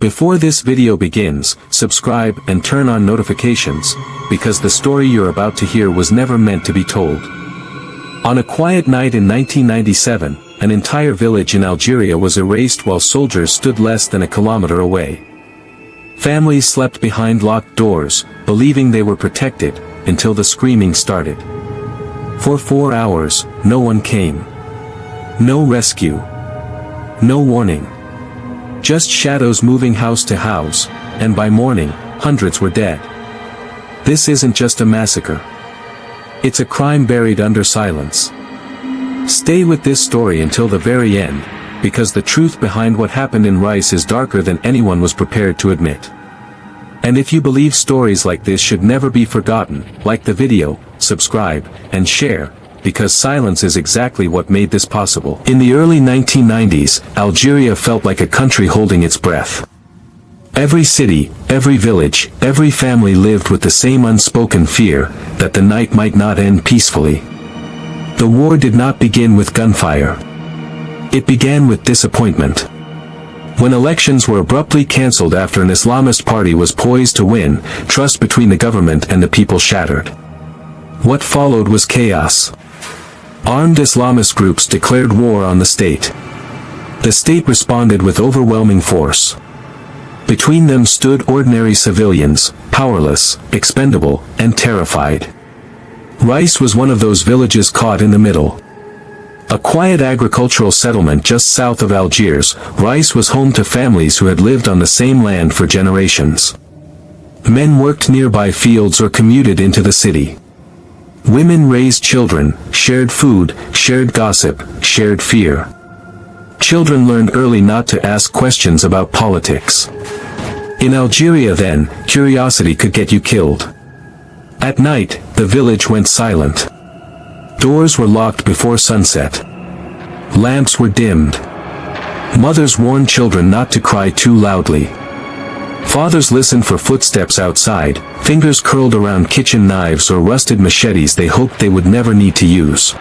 Before this video begins, subscribe and turn on notifications, because the story you're about to hear was never meant to be told. On a quiet night in 1997, an entire village in Algeria was erased while soldiers stood less than a kilometer away. Families slept behind locked doors, believing they were protected, until the screaming started. For 4 hours, no one came. No rescue. No warning. Just shadows moving house to house, and by morning, hundreds were dead. This isn't just a massacre. It's a crime buried under silence. Stay with this story until the very end, because the truth behind what happened in Rais is darker than anyone was prepared to admit. And if you believe stories like this should never be forgotten, like the video, subscribe, and share, because silence is exactly what made this possible. In the early 1990s, Algeria felt like a country holding its breath. Every city, every village, every family lived with the same unspoken fear, that the night might not end peacefully. The war did not begin with gunfire. It began with disappointment. When elections were abruptly cancelled after an Islamist party was poised to win, trust between the government and the people shattered. What followed was chaos. Armed Islamist groups declared war on the state. The state responded with overwhelming force. Between them stood ordinary civilians, powerless, expendable, and terrified. Rais was one of those villages caught in the middle. A quiet agricultural settlement just south of Algiers, Rais was home to families who had lived on the same land for generations. Men worked nearby fields or commuted into the city. Women raised children, shared food, shared gossip, shared fear. Children learned early not to ask questions about politics. In Algeria then, curiosity could get you killed. At night, the village went silent. Doors were locked before sunset. Lamps were dimmed. Mothers warned children not to cry too loudly. Fathers listened for footsteps outside, fingers curled around kitchen knives or rusted machetes they hoped they would never need to use.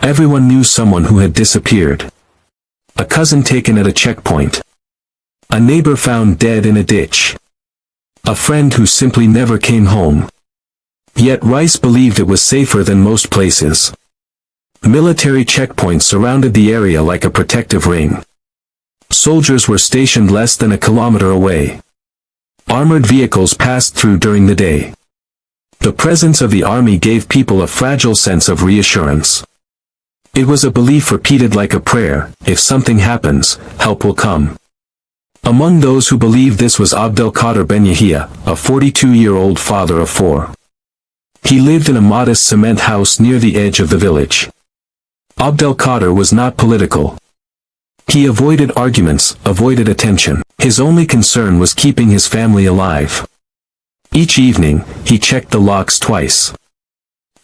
Everyone knew someone who had disappeared. A cousin taken at a checkpoint. A neighbor found dead in a ditch. A friend who simply never came home. Yet Rais believed it was safer than most places. Military checkpoints surrounded the area like a protective ring. Soldiers were stationed less than a kilometer away. Armored vehicles passed through during the day. The presence of the army gave people a fragile sense of reassurance. It was a belief repeated like a prayer: if something happens, help will come. Among those who believed this was Abdelkader Ben Yahia, a 42-year-old father of 4. He lived in a modest cement house near the edge of the village. Abdelkader was not political. He avoided arguments, avoided attention. His only concern was keeping his family alive. Each evening, he checked the locks twice.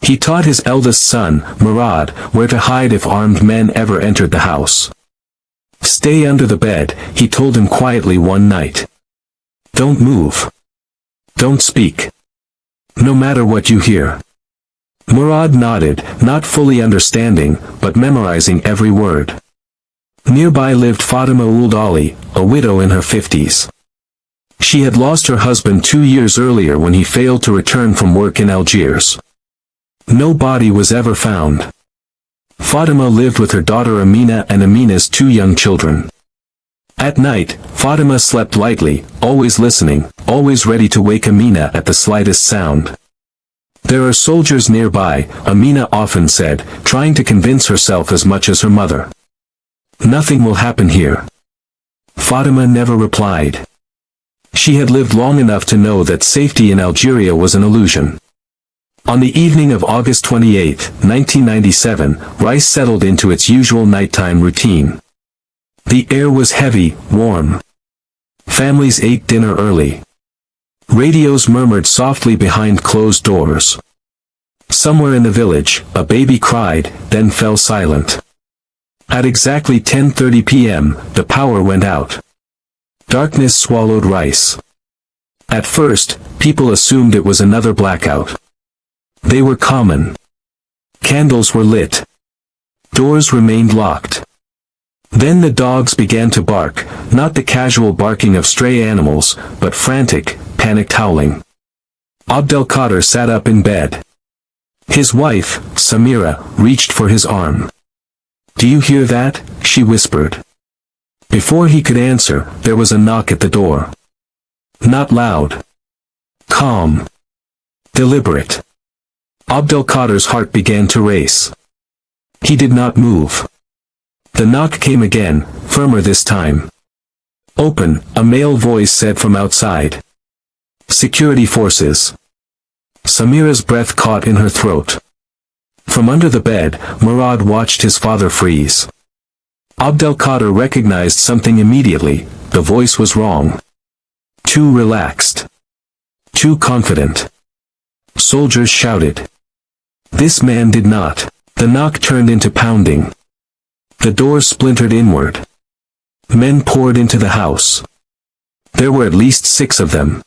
He taught his eldest son, Murad, where to hide if armed men ever entered the house. Stay under the bed, he told him quietly one night. Don't move. Don't speak. No matter what you hear. Murad nodded, not fully understanding, but memorizing every word. Nearby lived Fatima Ould Ali, a widow in her 50s. She had lost her husband 2 years earlier when he failed to return from work in Algiers. No body was ever found. Fatima lived with her daughter Amina and Amina's 2 young children. At night, Fatima slept lightly, always listening, always ready to wake Amina at the slightest sound. There are soldiers nearby, Amina often said, trying to convince herself as much as her mother. Nothing will happen here. Fatima never replied. She had lived long enough to know that safety in Algeria was an illusion. On the evening of August 28, 1997, Rais settled into its usual nighttime routine. The air was heavy, warm. Families ate dinner early. Radios murmured softly behind closed doors. Somewhere in the village, a baby cried, then fell silent. At exactly 10:30 p.m., the power went out. Darkness swallowed Rais. At first, people assumed it was another blackout. They were common. Candles were lit. Doors remained locked. Then the dogs began to bark, not the casual barking of stray animals, but frantic, panicked howling. Abdelkader sat up in bed. His wife, Samira, reached for his arm. "Do you hear that?" she whispered. Before he could answer, there was a knock at the door. Not loud. Calm. Deliberate. Abdelkader's heart began to race. He did not move. The knock came again, firmer this time. "Open," a male voice said from outside. "Security forces." Samira's breath caught in her throat. From under the bed, Murad watched his father freeze. Abdelkader recognized something immediately. The voice was wrong. Too relaxed. Too confident. Soldiers shouted. This man did not. The knock turned into pounding. The door splintered inward. Men poured into the house. There were at least 6 of them.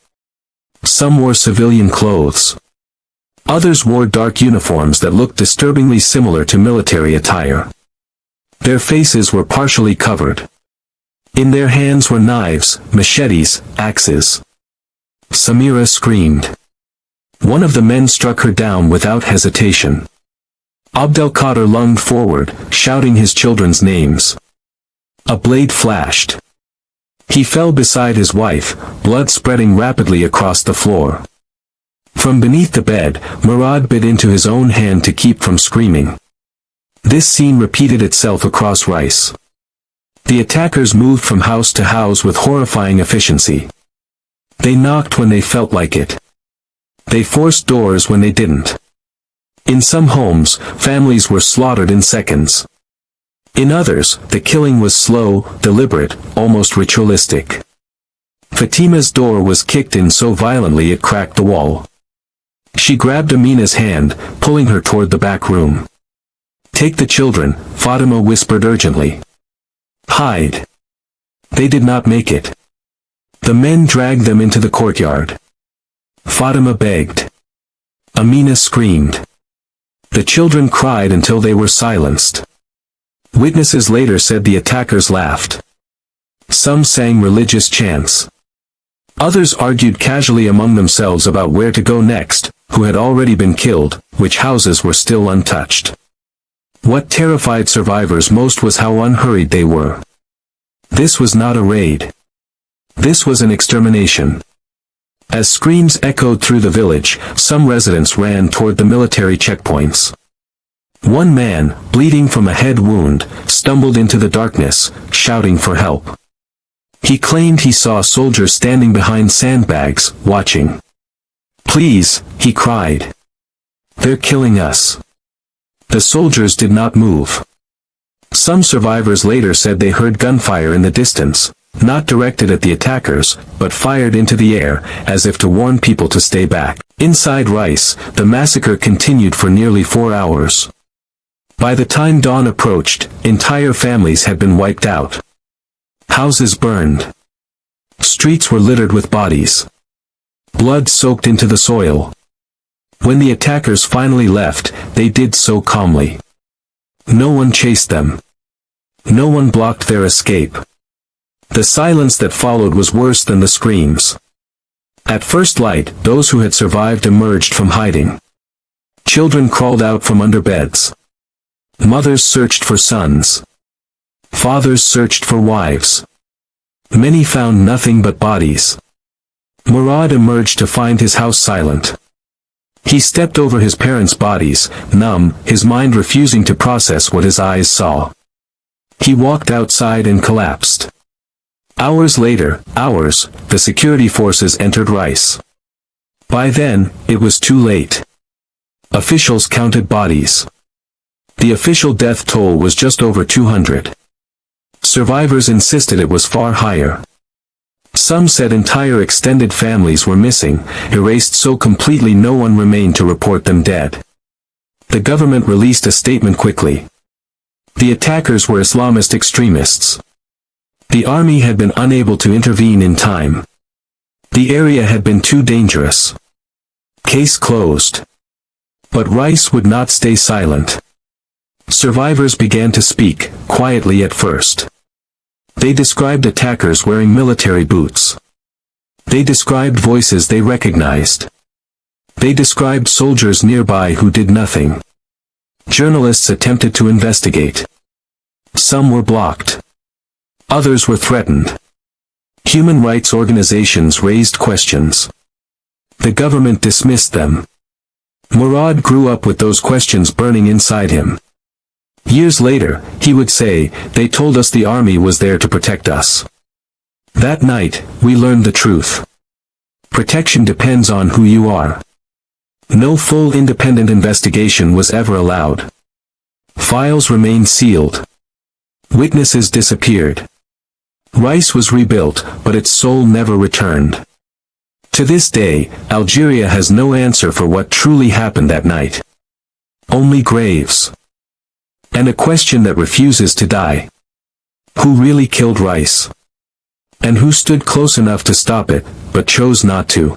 Some wore civilian clothes. Others wore dark uniforms that looked disturbingly similar to military attire. Their faces were partially covered. In their hands were knives, machetes, axes. Samira screamed. One of the men struck her down without hesitation. Abdelkader lunged forward, shouting his children's names. A blade flashed. He fell beside his wife, blood spreading rapidly across the floor. From beneath the bed, Murad bit into his own hand to keep from screaming. This scene repeated itself across Rais. The attackers moved from house to house with horrifying efficiency. They knocked when they felt like it. They forced doors when they didn't. In some homes, families were slaughtered in seconds. In others, the killing was slow, deliberate, almost ritualistic. Fatima's door was kicked in so violently it cracked the wall. She grabbed Amina's hand, pulling her toward the back room. "Take the children," Fatima whispered urgently. "Hide." They did not make it. The men dragged them into the courtyard. Fatima begged. Amina screamed. The children cried until they were silenced. Witnesses later said the attackers laughed. Some sang religious chants. Others argued casually among themselves about where to go next, who had already been killed, which houses were still untouched. What terrified survivors most was how unhurried they were. This was not a raid. This was an extermination. As screams echoed through the village, some residents ran toward the military checkpoints. One man, bleeding from a head wound, stumbled into the darkness, shouting for help. He claimed he saw soldiers standing behind sandbags, watching. "Please," he cried. "They're killing us." The soldiers did not move. Some survivors later said they heard gunfire in the distance, not directed at the attackers, but fired into the air, as if to warn people to stay back. Inside Rais, the massacre continued for nearly 4 hours. By the time dawn approached, entire families had been wiped out. Houses burned. Streets were littered with bodies. Blood soaked into the soil. When the attackers finally left, they did so calmly. No one chased them. No one blocked their escape. The silence that followed was worse than the screams. At first light, those who had survived emerged from hiding. Children crawled out from under beds. Mothers searched for sons. Fathers searched for wives. Many found nothing but bodies. Murad emerged to find his house silent. He stepped over his parents' bodies, numb, his mind refusing to process what his eyes saw. He walked outside and collapsed. Hours later, the security forces entered Rais. By then, it was too late. Officials counted bodies. The official death toll was just over 200. Survivors insisted it was far higher. Some said entire extended families were missing, erased so completely no one remained to report them dead. The government released a statement quickly. The attackers were Islamist extremists. The army had been unable to intervene in time. The area had been too dangerous. Case closed. But Rais would not stay silent. Survivors began to speak, quietly at first. They described attackers wearing military boots. They described voices they recognized. They described soldiers nearby who did nothing. Journalists attempted to investigate. Some were blocked. Others were threatened. Human rights organizations raised questions. The government dismissed them. Murad grew up with those questions burning inside him. Years later, he would say, "They told us the army was there to protect us." That night, we learned the truth. Protection depends on who you are. No full independent investigation was ever allowed. Files remained sealed. Witnesses disappeared. Rais was rebuilt, but its soul never returned. To this day, Algeria has no answer for what truly happened that night. Only graves. And a question that refuses to die. Who really killed Rais? And who stood close enough to stop it, but chose not to?